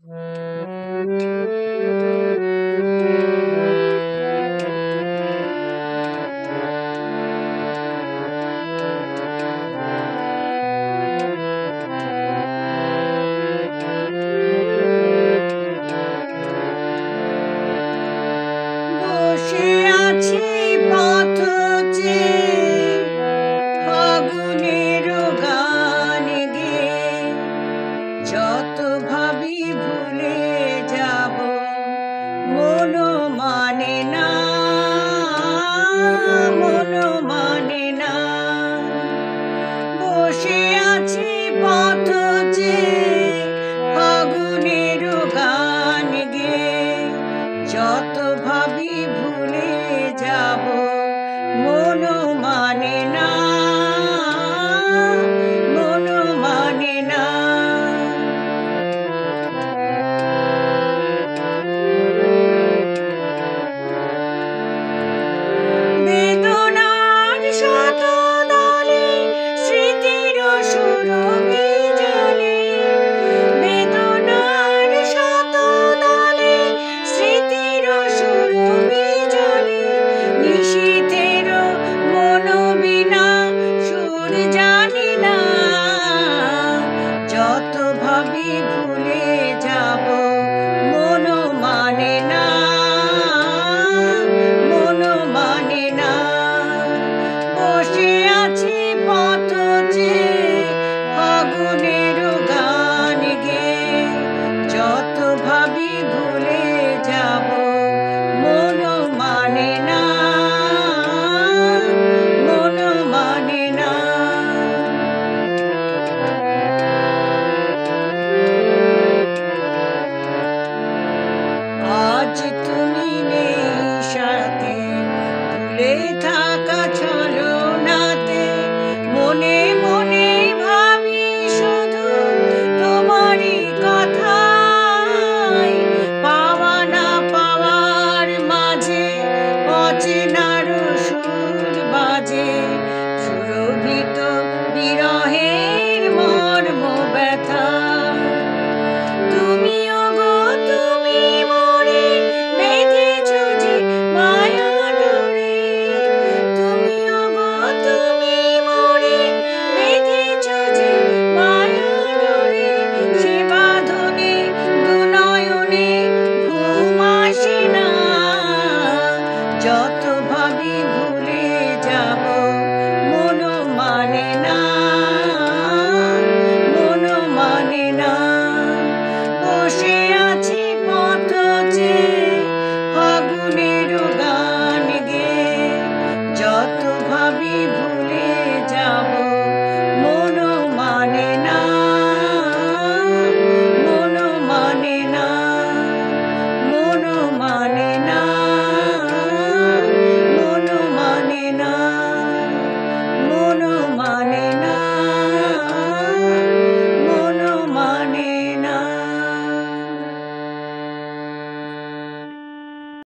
বসে আছি পথ চেয়ে ফাগুনের গান গেয়ে, যত ভাবি ভুলে যাব মন মানে না, মন মানে না। বসে আছি পথ চেয়ে ফাগুনের গান গেয়ে, যত ভাবি ভুলে যাব মন মানে না, মন মানে না। বেদনার শত দলে স্মৃতির সুরভি জলে, বেদনার শত দলে স্মৃতির সুরভি জলে, নিশীথের মন বিনা সুর জানি না, যত ভাবি ভুলে যাব মন মানে না, মন মানে না। বসে আছি পথ চেয়ে ফাগুনের গান গেয়ে, যত ভাবি ভুলে যাব মন মানে না, মন মানে না। আজ তুমি নেই সাথে, ভুলে থাকা ছলনাতে মনে মনে ভাবি শুধু তোমারই কথাই। পাওয়া না পাওয়ার মাঝে অচেনার সুর বাজে, সুরভিত বিরহের মর্ম ব্যথা। তুমিও গো তুমি মোরে বেঁধেছ যে মায়া ডোরে, তুমিও গো তুমি মোরে বেঁধেছ যে মায়া ডোরে, সে বাঁধনে দুনয়নে ঘুম আসে না, যত ভাবি ভুলে যাব মন মানে না, মন মানে না। বসে